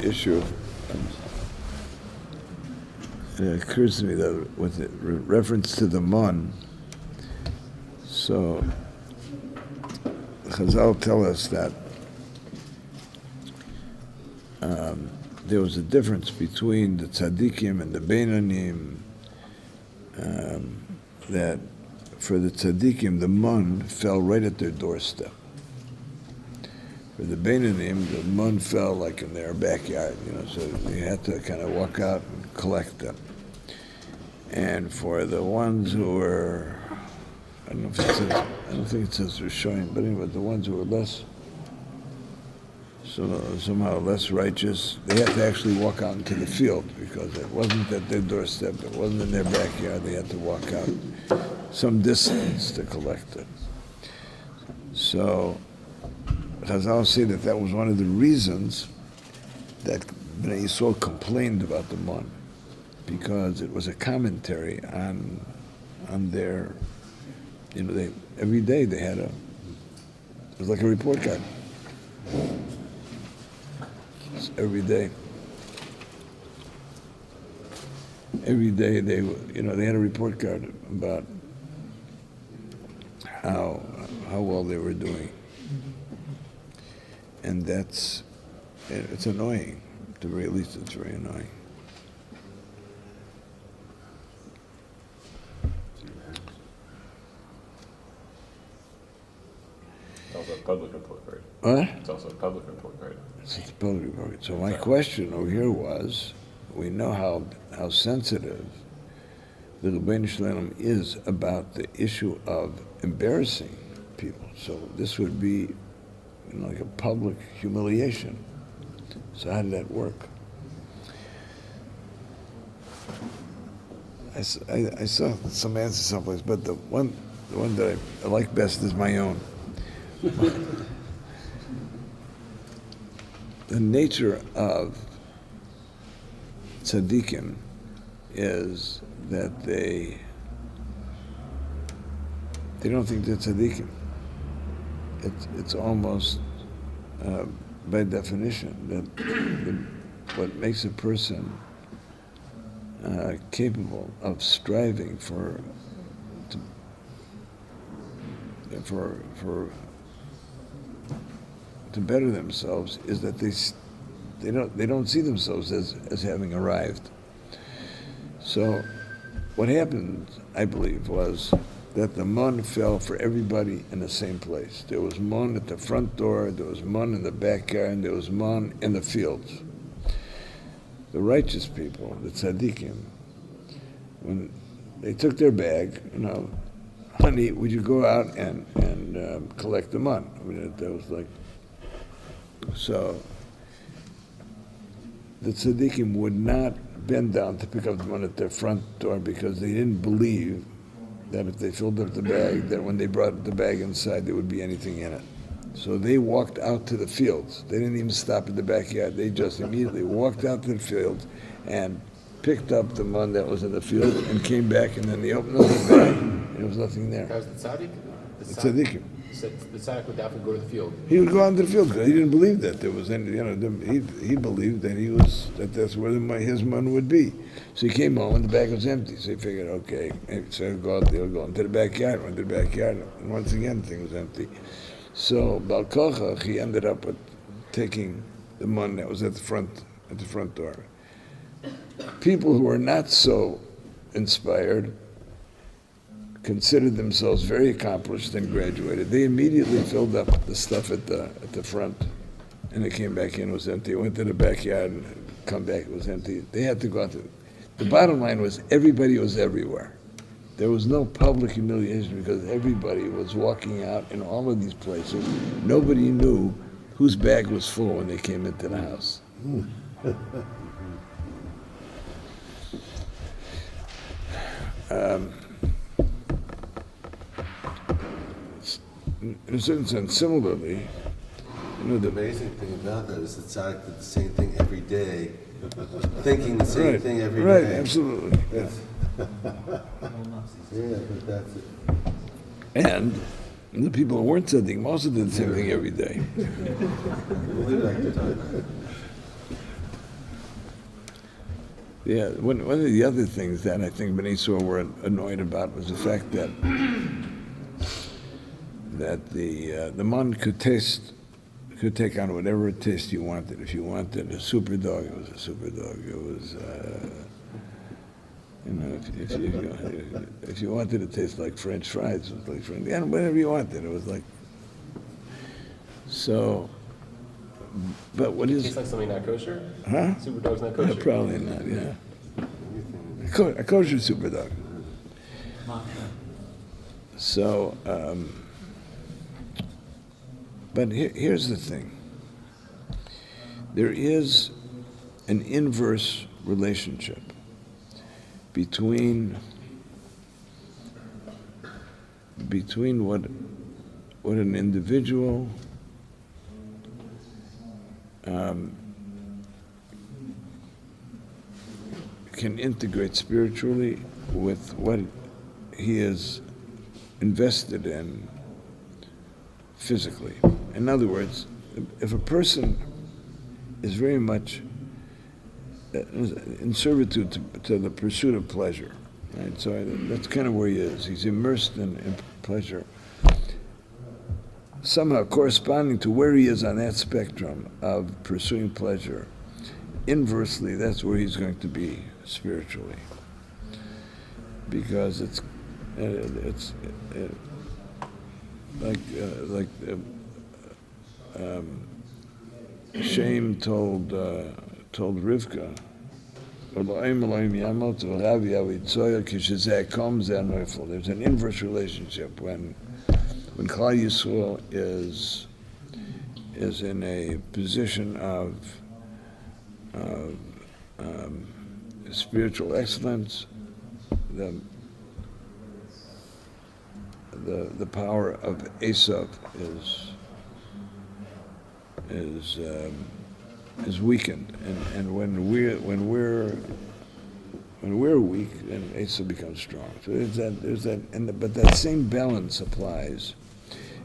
issue. It occurs to me that with reference to the mun, so Chazal tell us that there was a difference between the tzaddikim and the beinanim, that for the tzaddikim, the mun fell right at their doorstep. For the beinanim, the mun fell like in their backyard, so you had to kind of walk out and collect them. And for the ones who were, I don't think it says they're showing, but anyway, the ones who were less, somehow less righteous, they had to actually walk out into the field because it wasn't at their doorstep, it wasn't in their backyard, they had to walk out some distance to collect it. So, Chazal say that was one of the reasons that Bnei Yisrael complained about the mun, because it was a commentary on their, they every day they had it was like a report card. Every day they they had a report card about how well they were doing, and it's annoying. At the very least, it's very annoying. It's also a public report card. What? It's also a public report card. It's a public report. So my question over here was, we know how sensitive the Rabbi Michel is about the issue of embarrassing people. So this would be like a public humiliation. So how did that work? I saw some answers someplace, but the one that I like best is my own. The nature of tzaddikim is that they don't think they're tzaddikim. It's almost by definition that what makes a person capable of striving to better themselves is that they don't see themselves as having arrived. So what happened, I believe, was that the mun fell for everybody in the same place. There was mun at the front door, there was mun in the backyard, and there was mun in the fields. The righteous people, the tzaddikim, when they took their bag, honey, would you go out and collect the mun? I mean, that was like, so the tzaddikim would not bend down to pick up the mun at their front door because they didn't believe that if they filled up the bag, that when they brought the bag inside, there would be anything in it. So they walked out to the fields. They didn't even stop at the backyard. They just immediately walked out to the fields and picked up the mun that was in the field and came back, and then they opened up the bag, and there was nothing there. That was the tzaddik? The tzaddikim. The tzaddik would have to go to the field. He would go out to the field because he didn't believe that there was any, he believed that that's where his mun would be. So he came home and the bag was empty. So he figured, okay, so he'll go out there, go into the backyard, and once again the thing was empty. So Bal Kochach, he ended up with taking the mun that was at the front door. People who were not so inspired considered themselves very accomplished and graduated. They immediately filled up the stuff at the front, and they came back in, it was empty. Went to the backyard and come back, it was empty. They had to go out to. The bottom line was everybody was everywhere. There was no public humiliation because everybody was walking out in all of these places. Nobody knew whose bag was full when they came into the house. In a certain sense, similarly, the amazing thing about that is that tzaddik did the same thing every day, thinking the same thing every day. Right, absolutely. Yeah. Yeah, but that's it. And the people who weren't tzaddik also did the same thing every day. We'll leave that to time. Yeah, one of the other things that I think Bnei Yisrael were annoyed about was the fact that the man could take on whatever taste you wanted. If you wanted a super dog, it was a super dog. It was, if you wanted it to taste like French fries, it was like French. Yeah, whatever you wanted, it was like. So, but what Tastes is? like something not kosher? Huh? Super dog's not kosher? Probably not. Yeah. A kosher super dog. So, but here's the thing. There is an inverse relationship between what an individual can integrate spiritually with what he is invested in physically. In other words, if a person is very much in servitude to the pursuit of pleasure, right? So that's kind of where he is. He's immersed in pleasure. Somehow corresponding to where he is on that spectrum of pursuing pleasure, inversely, that's where he's going to be spiritually. Because it's like Shem told Rivka, there's an inverse relationship when Klal Yisrael is in a position of spiritual excellence, the power of Esav is weakened, and when we're weak, then Esav becomes strong. So there's that, but that same balance applies.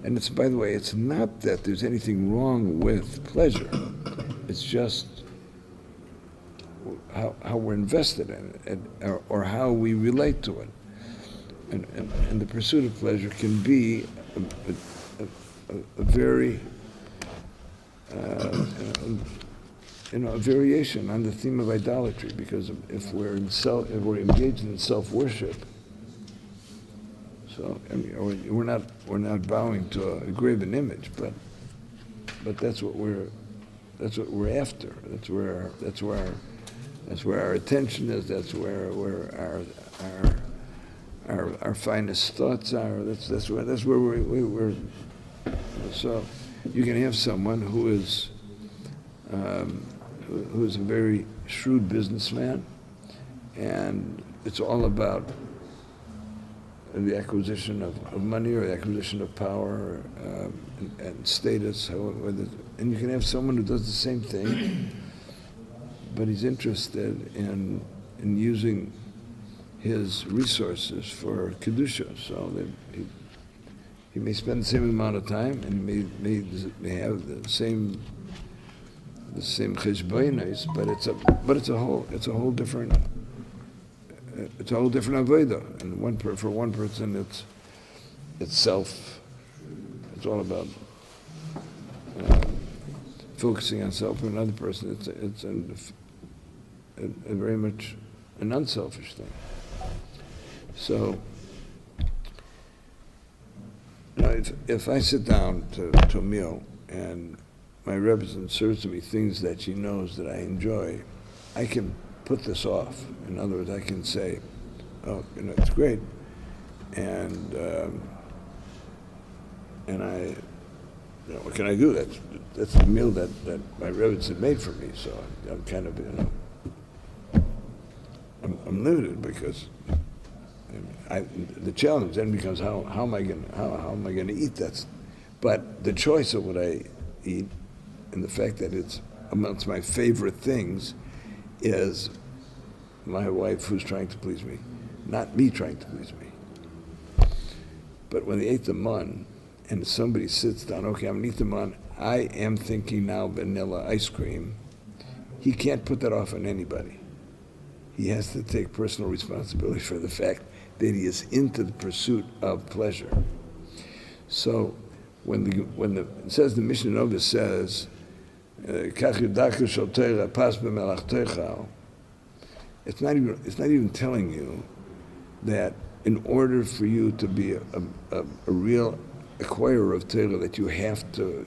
And it's, by the way, it's not that there's anything wrong with pleasure. It's just how we're invested in it, or how we relate to it. And the pursuit of pleasure can be a very, a variation on the theme of idolatry. Because if we're engaged in self-worship, so we're not bowing to a graven image, but that's what we're after. That's where our attention is. That's where our finest thoughts are. That's where we're. So you can have someone who's a very shrewd businessman, and it's all about the acquisition of money or the acquisition of power and status. And you can have someone who does the same thing, but he's interested in using his resources for kedusha. So that he may spend the same amount of time, and may have the same cheshbonos, but it's a whole different avodah. And for one person, it's self. It's all about focusing on self. For another person, it's a very much an unselfish thing. So, if I sit down to a meal and my Rebbe serves to me things that she knows that I enjoy, I can put this off. In other words, I can say, "Oh, it's great," and I, what can I do? That's the meal that my Rebbe had made for me. So I'm kind of, I'm limited because the challenge then becomes how am I going to eat that? But the choice of what I eat and the fact that it's amongst my favorite things is my wife who's trying to please me, not me trying to please me. But when they ate the mun and somebody sits down, okay, I'm going to eat the mun, I am thinking now vanilla ice cream. He can't put that off on anybody. he has to take personal responsibility for the fact that he is into the pursuit of pleasure. So when it says, the Mishnah Nova says, "Kach yudaka shel Torah pas b'melachtecha," it's not even telling you that in order for you to be a real acquirer of Torah, that you have to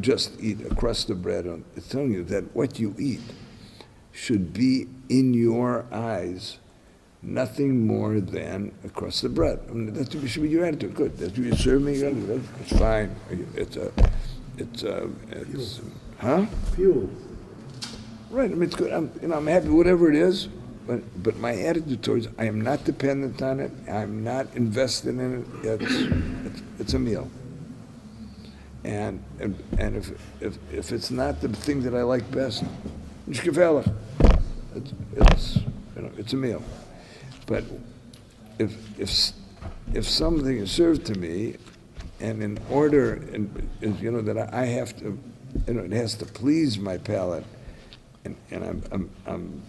just eat a crust of bread. It's telling you that what you eat should be, in your eyes, nothing more than a crust of bread. I mean, that should be your attitude. Good. That's what you serve me. It's fine. Huh? Fuel. Right. I mean, it's good. I'm happy whatever it is. But my attitude towards it, I am not dependent on it. I'm not invested in it. It's a meal. And if it's not the thing that I like best, Beshalach. It's a meal. But if something is served to me, and in order, that I have to, it has to please my palate, and I'm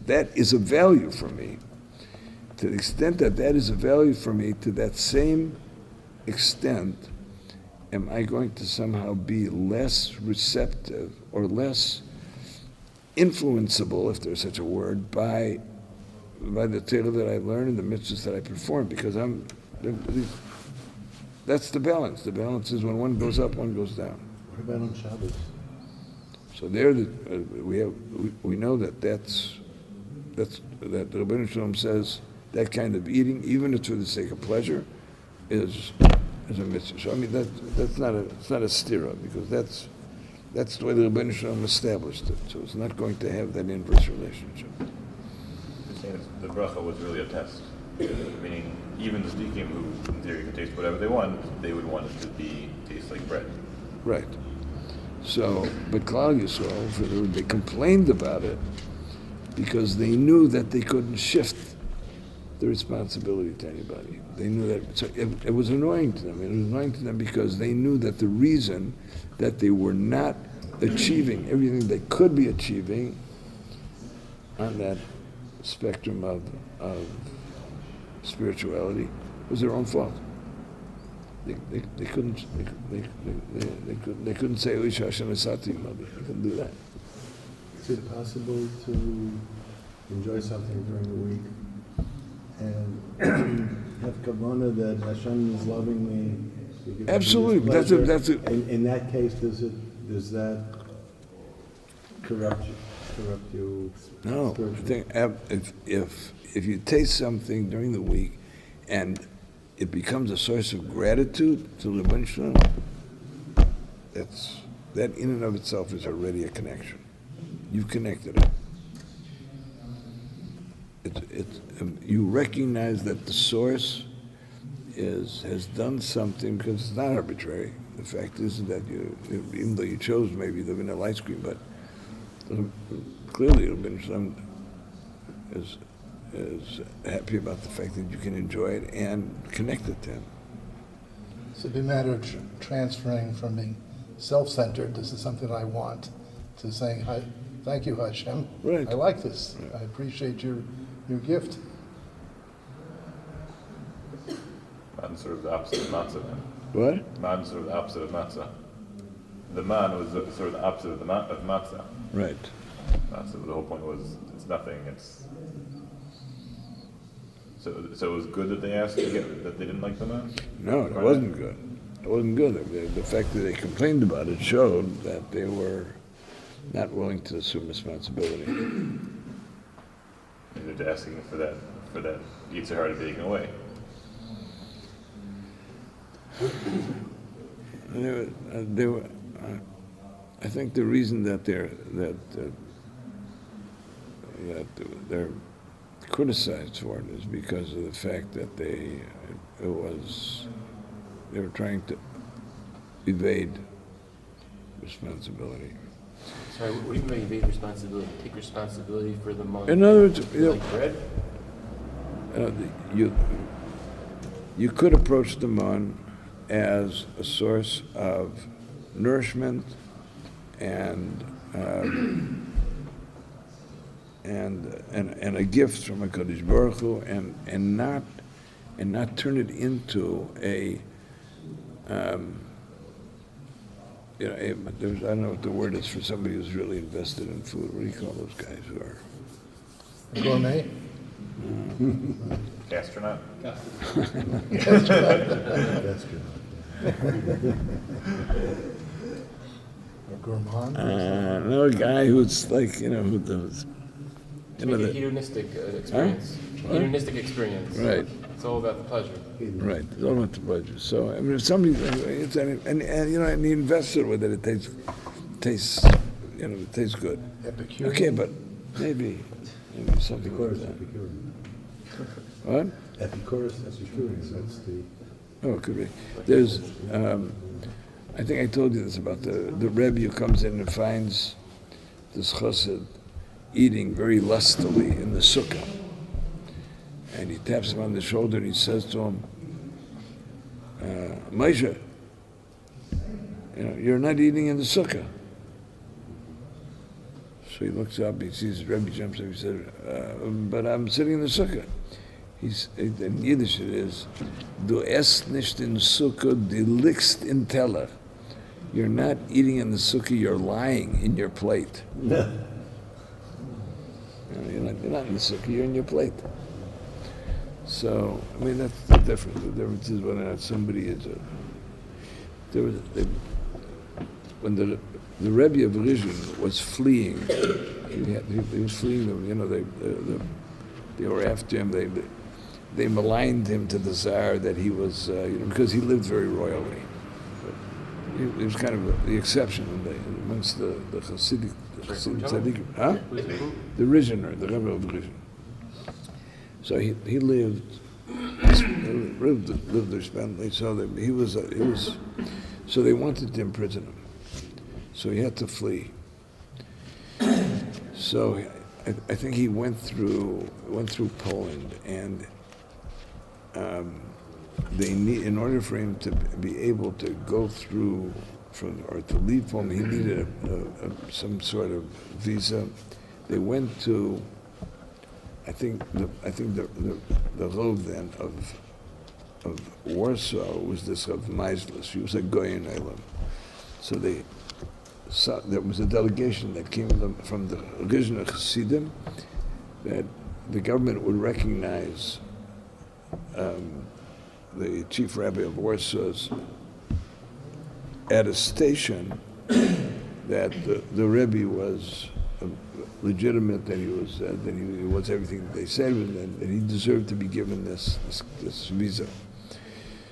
that is a value for me. To the extent that is a value for me, to that same extent, am I going to somehow be less receptive or less influenceable, if there's such a word, by the Torah that I learn and the mitzvahs that I perform? Because that's the balance. The balance is when one goes up, one goes down. What about on Shabbos? So there, we know that that the Rabbi Michel says that kind of eating, even if it's for the sake of pleasure, is a mitzvah. So I mean it's not a stira, because that's the way the Rabbi Michel established it. So it's not going to have that inverse relationship. You're saying the bracha was really a test, meaning even the tzaddikim, who in theory can taste whatever they want, they would want it to taste like bread. Right. So, but Klal Yisrael, they complained about it because they knew that they couldn't shift the responsibility to anybody. They knew that, so it was annoying to them. It was annoying to them because they knew that the reason that they were not achieving everything they could be achieving on that spectrum of spirituality was their own fault. They couldn't say Oish Hashem Esati Mother. They couldn't do that. Is it possible to enjoy something during the week and have kavanah that Hashem is loving me? Absolutely. That's it. In that case, does that corrupt you? No. I think if you taste something during the week and it becomes a source of gratitude to the Shalom, that in and of itself is already a connection. You've connected it. You recognize that the source has done something, because it's not arbitrary. The fact is that even though you chose maybe the vanilla ice cream, but clearly Shalom is happy about the fact that you can enjoy it and connect it to him. So it'd be a matter of transferring from being self-centered, this is something I want, to saying, thank you, Hashem. Right. I like this. Right. I appreciate your gift. Not in sort of the opposite of matzah then. What? Not in sort of the opposite of matzah. The man was sort of the opposite of matzah. Right. So the whole point was it's nothing. So it was good that they asked to get, that they didn't like the man? No, it wasn't good. It wasn't good. The fact that they complained about it showed that they were not willing to assume responsibility. And they're just asking for that Yitzhar to be taken away. They were. I think the reason that they're criticized for it is because of the fact that they were trying to evade responsibility. Sorry, what do you mean evade responsibility? Take responsibility for the month? In other words, Like bread? you could approach the mon as a source of nourishment and and a gift from a Kadosh Baruch Hu, and not turn it into a I don't know what the word is for somebody who's really invested in food. What do you call those guys who are? Gourmet? Astronaut? That's good. Or gourmand? No, a guy who's like, who does, It's like a hedonistic experience. Hedonistic experience. Right. It's all about the pleasure. right, it's all about the budget. So, I mean, if somebody, and he invested with it, it tastes good. Epicurean? Okay, but maybe something like Epicurus, that. Epicurean. What? Epicurus, Epicurean, that's the... Oh, it could be. There's, I think I told you this about the Rebbe who comes in and finds this chassid eating very lustily in the sukkah. And he taps him on the shoulder and he says to him, Moshe, you're not eating in the sukkah. So he looks up, he sees Rebbe jumps up, he says, but I'm sitting in the sukkah. In Yiddish it is, Du esst nicht in Sukkah, du liegst in Teller. You're not eating in the sukkah, you're lying in your plate. You're not in the sukkah, you're in your plate. So, I mean, that's the difference. The difference is whether or not somebody is when the Rebbe of Rizhin was fleeing, he was fleeing, they were after him, they maligned him to the Tsar that he was, because he lived very royally. He was kind of the exception amongst the Hasidic tzaddikim. Huh? The Rizhiner, the Rebbe of Rizhin. So he lived there, spent. So they wanted to imprison him. So he had to flee. So I think he went through Poland, and in order for him to be able to go through or to leave Poland, he needed some sort of visa. They went to, I think the Rov then of Warsaw was this of Meisler. She was a Goyen Elam. So there was a delegation that came from the Rizhiner Chassidim that the government would recognize the chief rabbi of Warsaw's attestation that the Rebbe was legitimate, that he was everything that they said, and that he deserved to be given this visa.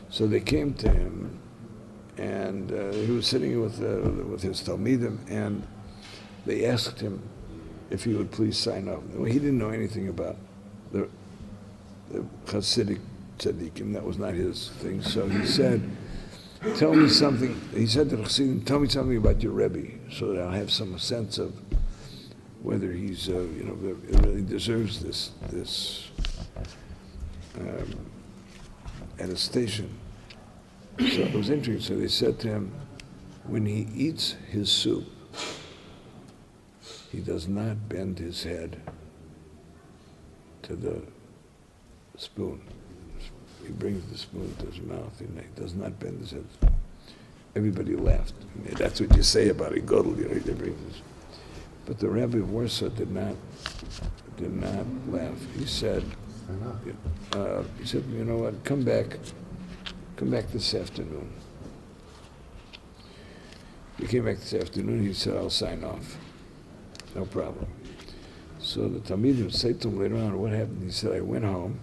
So they came to him, and he was sitting with his Talmidim, and they asked him if he would please sign off. Well, he didn't know anything about the Hasidic tzaddikim. That was not his thing. So he said, "Tell me something." He said to the Chassidim, "Tell me something about your Rebbe, so that I'll have some sense of whether he's, really deserves this attestation." So it was interesting. So they said to him, when he eats his soup, he does not bend his head to the spoon. He brings the spoon to his mouth, and he does not bend his head. Everybody laughed. I mean, that's what you say about a godel, they bring this. But the Rabbi of Warsaw did not laugh. He said, "You know what? Come back this afternoon." He came back this afternoon. He said, "I'll sign off. No problem." So the Talmidim said to him later on, "What happened?" He said, "I went home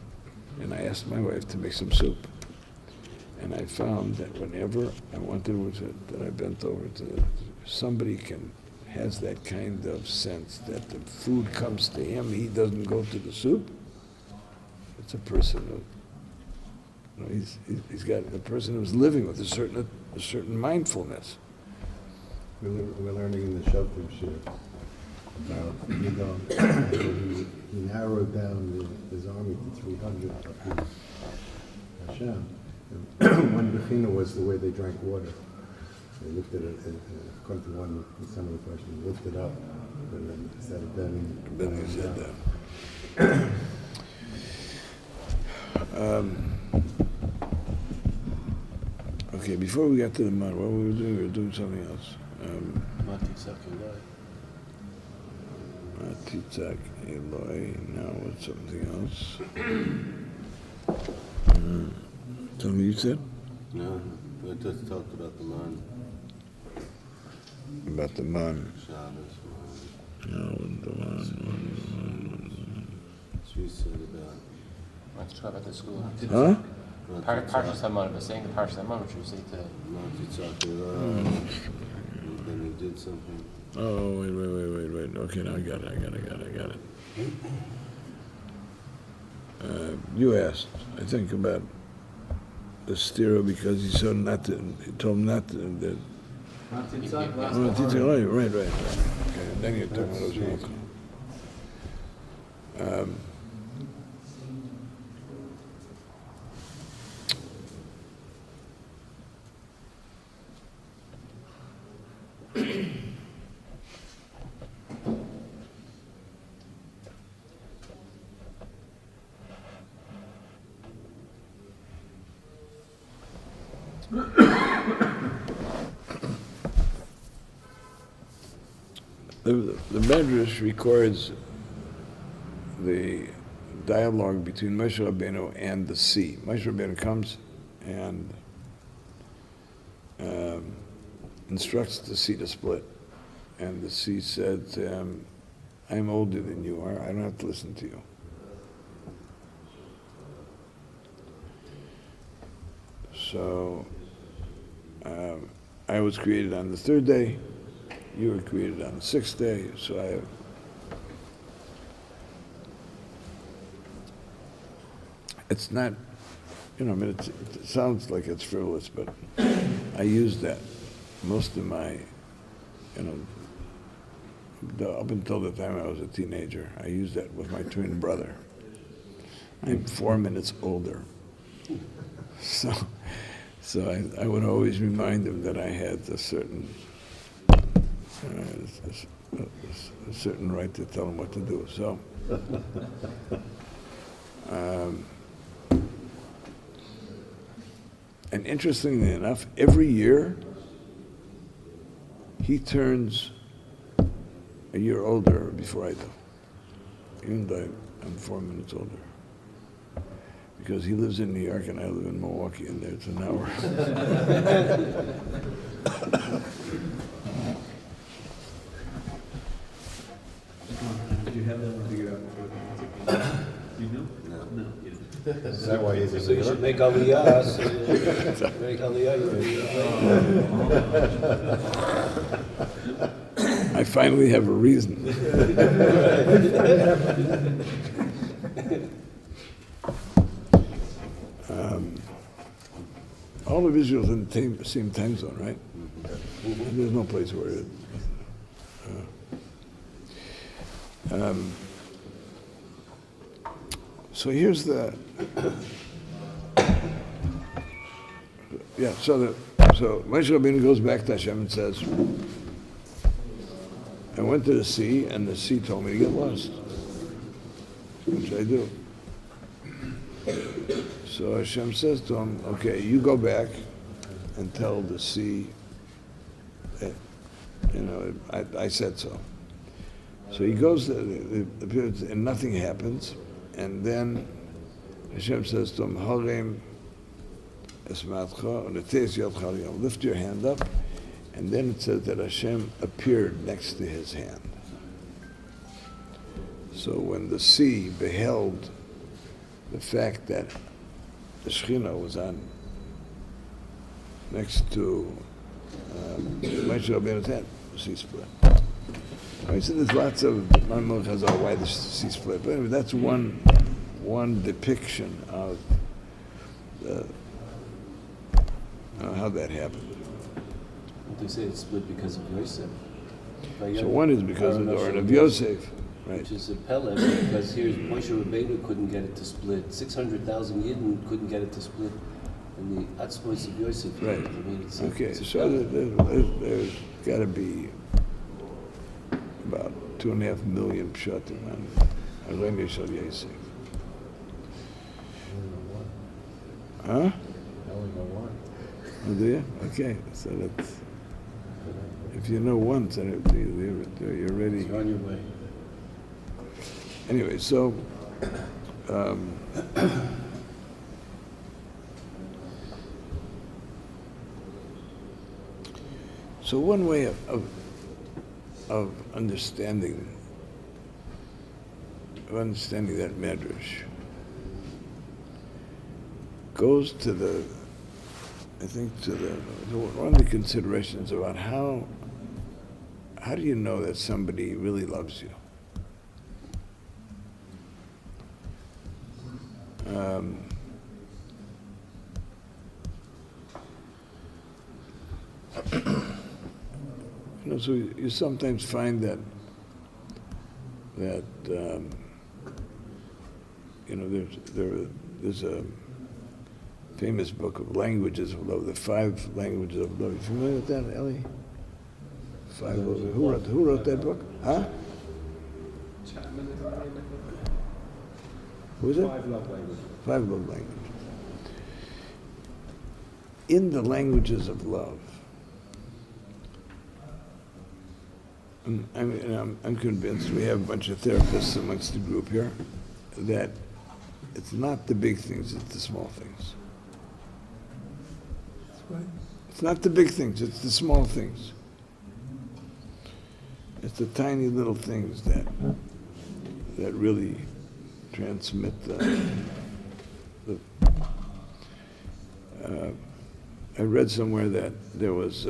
and I asked my wife to make some soup, and I found that whenever I wanted that I bent over to somebody has that kind of sense that the food comes to him, he doesn't go to the soup. It's a person who, he's got a person who's living with a certain mindfulness." We're learning in the Shavtim Shiur about he narrowed down his army to 300 of Hashem. One bechina was the way they drank water. They lifted it, according to some of the questions, lifted up but then instead of bending. Then he said that. Okay, before we got to the mud, what were we doing? We were doing something else. Titzak Eloi, now it's something else. Something you said? No, I just talked about the man, About the man. Shabbos, No, the man. she said about. Let's talk about the school. Huh? Parsha Saman, but saying the Parsha Saman, which you say to, And then he did something. Oh, wait. Okay, now I got it. You asked, I think, about the stira because he told him not to. Right. Okay, then you're talking about those The Medrash records the dialogue between Moshe Rabbeinu and the sea. Moshe Rabbeinu comes and instructs the sea to split. And the sea said to him, I'm older than you are, I don't have to listen to you. So, I was created on the third day, you were created on the sixth day, so it's not, it sounds like it's frivolous, but I use that most of my, up until the time I was a teenager, I used that with my twin brother. I'm 4 minutes older. So I would always remind him that I had a certain right to tell him what to do. So, and interestingly enough, every year he turns a year older before I do, even though I'm 4 minutes older. Because he lives in New York and I live in Milwaukee, and it's an hour. Did you have that one figured out before the You know? No, you didn't. Is that why he's a So you should make Aliyah. Make Aliyah. I finally have a reason. All of Israel's in the same time zone, right? And there's no place where it. So here's the. So Moshe Rabbeinu goes back to Hashem and says, I went to the sea, and the sea told me to get lost, which I do. So Hashem says to him, okay, you go back and tell the sea that, I said so. So he goes, and nothing happens, and then Hashem says to him, Harim esmatcha, lift your hand up, and then it says that Hashem appeared next to his hand. So when the sea beheld the fact that the Shekhinah was on next to Moshe Rabbeinu's hand, the sea split. I said there's lots of Mamlech Hazal why the sea split, but anyway, that's one depiction of how that happened. They say it's split because of Yosef. So one is because of the Oren of Yosef, right? Which is a Pele, because here's Moshe Rabbeinu couldn't get it to split. 600,000 Yidden couldn't get it to split. And the Atzmos of Yosef. Right. I mean, it's Okay, a so Pele. there's got to be about 2.5 million pshatim on Rabbi Michel Yosef. Huh? I only know one. Oh, do you? Okay, so that's, if you know one, then you're ready. You're on your way. Anyway, so, so one way of understanding that medrash goes to one of the considerations about how do you know that somebody really loves you? So you sometimes find that there's a famous book of languages of love, the 5 languages of love. You familiar with that, Ellie? Who wrote that book? Huh? Who is it? 5 love languages. 5 love languages. In the languages of love, I'm convinced, we have a bunch of therapists amongst the group here, that it's not the big things, it's the small things. It's not the big things, it's the small things. It's the tiny little things that really transmit I read somewhere that there was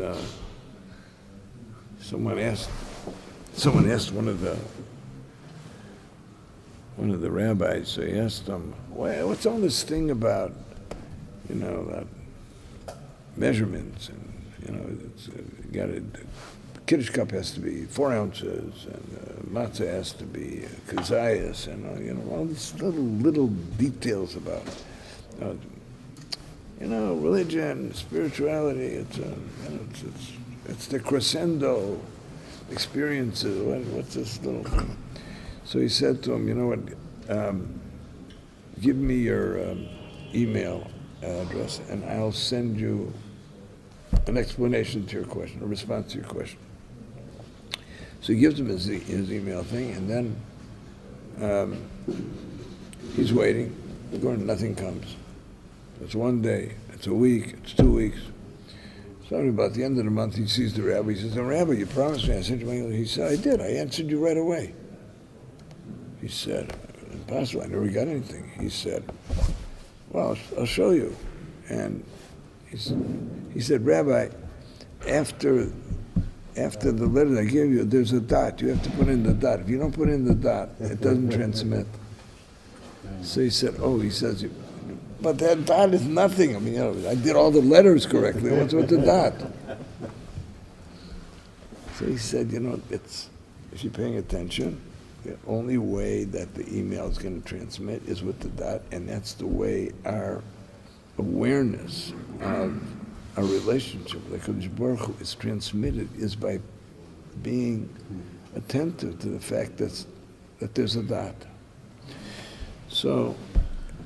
someone asked one of the rabbis. So he asked him, well, what's all this thing about, about measurements, and it's Kiddush cup has to be 4 ounces, and matzah has to be kazayas, and all these little details about religion, spirituality. It's the crescendo experiences. What's this little thing? So he said to him, you know what? Give me your email address, and I'll send you an explanation to your question, a response to your question. So he gives him his email thing, and then he's waiting. Nothing comes. It's 1 day, it's a week, it's 2 weeks. So about the end of the month, he sees the rabbi. He says, Rabbi, you promised me I sent you my email. He said, I did. I answered you right away. He said, impossible. I never got anything. He said, well, I'll show you. And he said, Rabbi, after the letter I gave you, there's a dot. You have to put in the dot. If you don't put in the dot, it doesn't transmit. So he said, but that dot is nothing. I mean, I did all the letters correctly. What's with the dot? So he said, it's, if you're paying attention, the only way that the email is going to transmit is with the dot, and that's the way our awareness of our relationship with HaKadosh Baruch Hu is transmitted, is by being attentive to the fact that there's a dot. So,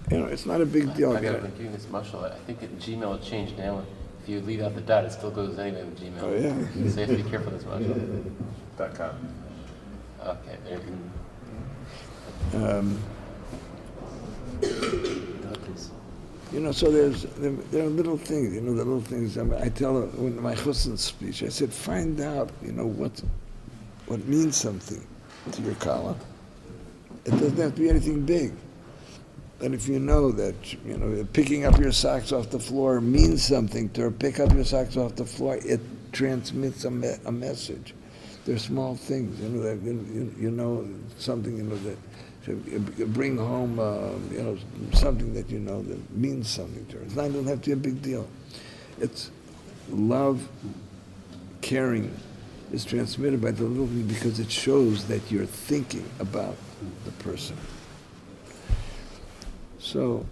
it's not a big deal. I got to doing this mashal. I think that Gmail changed now. If you leave out the dot, it still goes anyway with Gmail. Oh, yeah. So you have to be careful with this mashal. .com. Okay, there you go. So there are little things, the little things. I tell in my chusn speech, I said, find out, what means something to your kala. It doesn't have to be anything big. But if you know that, picking up your socks off the floor means something to her, pick up your socks off the floor, it transmits a message. They're small things, that, something, that to bring home, something that that means something to her. It doesn't have to be a big deal. It's love, caring is transmitted by the little thing because it shows that you're thinking about the person. So,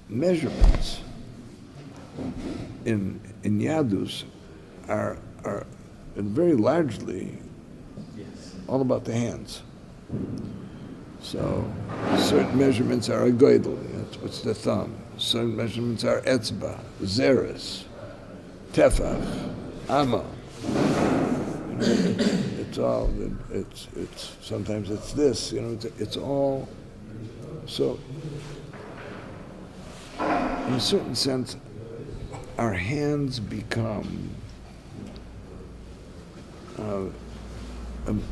measurements in Yadus are very largely Yes. all about the hands. So certain measurements are a goidel, what's the thumb. Certain measurements are etzba, zeres, tefach, amma. It's all, it's sometimes it's this, it's all. So in a certain sense, our hands become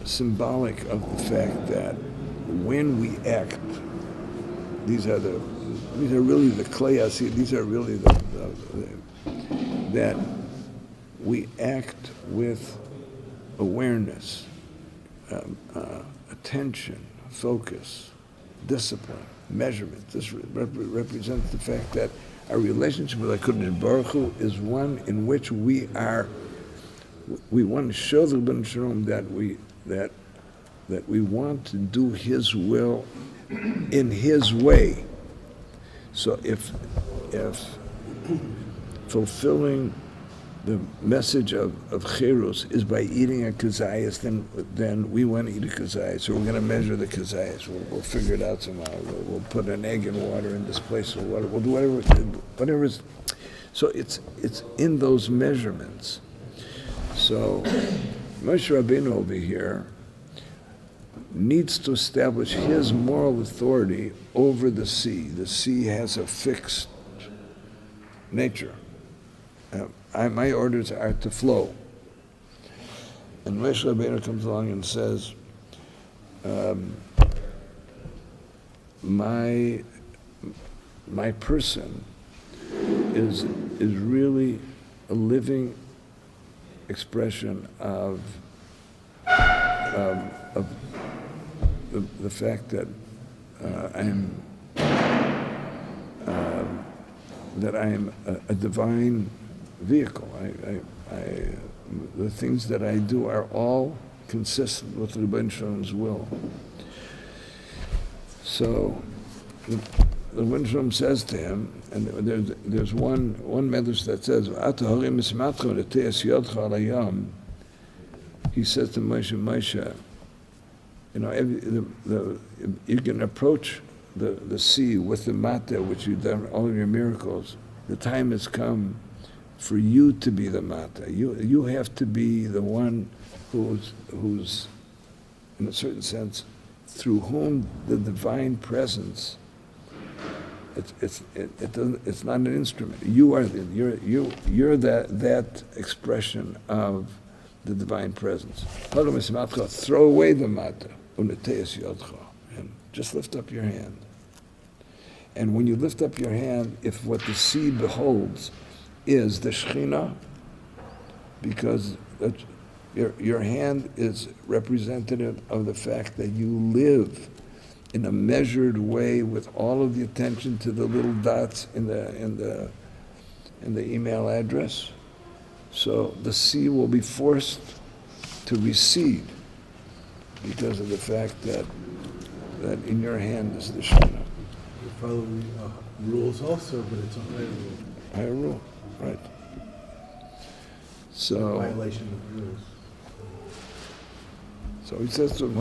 symbolic of the fact that when we act, these are really the KSY, these are really that we act with awareness, attention, focus, discipline, measurement. This represents the fact that our relationship with HaKadosh Baruch Hu is one in which we want to show the Rebbeinu Shalom that we want to do His will in His way. So if fulfilling the message of Cherus is by eating a kazayas, then we want to eat a kazayas. So we're going to measure the kazayas. We'll figure it out somehow. We'll put an egg in water in this place or water. We'll do whatever is. So it's in those measurements. So Moshe Rabbeinu over here needs to establish his moral authority over the sea. The sea has a fixed nature. My orders are to flow. And Moshe Rabbeinu comes along and says, my person is really a living expression of the fact that I am a divine vehicle. The things that I do are all consistent with the Rebbeinu Shalom's will. So the Rebbeinu Shalom says to him, and there's one medrash that says, he says to Moshe, you can approach the sea with the mata, which you've done all of your miracles. The time has come for you to be the mata. You have to be the one who's in a certain sense, through whom the divine presence. It's not an instrument. You're that expression of the divine presence. Throw away the mata, and just lift up your hand. And when you lift up your hand, if what the sea beholds is the Shekhinah, because your hand is representative of the fact that you live in a measured way with all of the attention to the little dots in the email address. So the sea will be forced to recede because of the fact that in your hand is the Shekhinah. You're following rules also, but it's a higher rule. Higher rule, right. So, Violation of rules. so he says to him,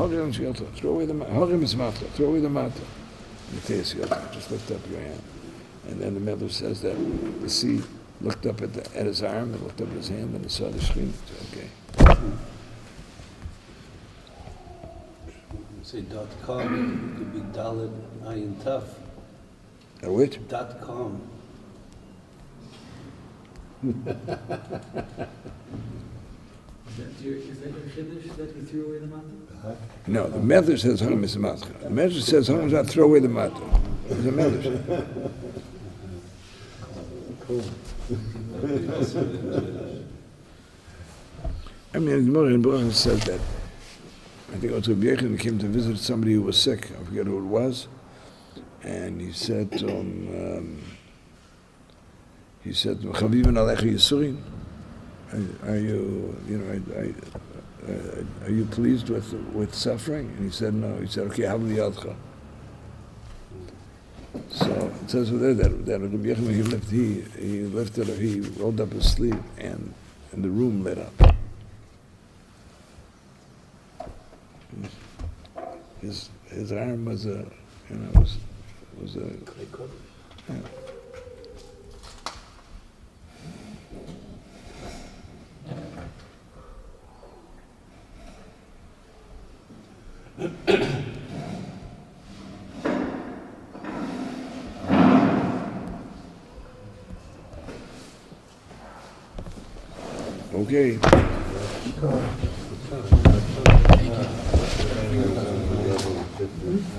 throw away the mata, throw away the mata. Just lift up your hand. And then the Medrash says that the sea looked up at his arm and looked up at his hand and saw the Shekhinah. Okay. Say .com, it could be Dalet Ayin Taf. Which? .com. Is that your chiddush that you threw away the mata? No, the Medrash says Harim is Mata. The Medrash says Harim is not throw away the Mata. It's a Medrash. I mean, the Gemara in Baruch says that. I think it was Rabbi Michel came to visit somebody who was sick. I forget who it was. And he said to him, Chavivin alecha yisurin? Are you pleased with suffering? And he said, no. He said, okay, have liyadcha. So it says over there that Rabbi Michel, he rolled up his sleeve and the room lit up. his arm was a, was a, yeah. Okay. Level 50.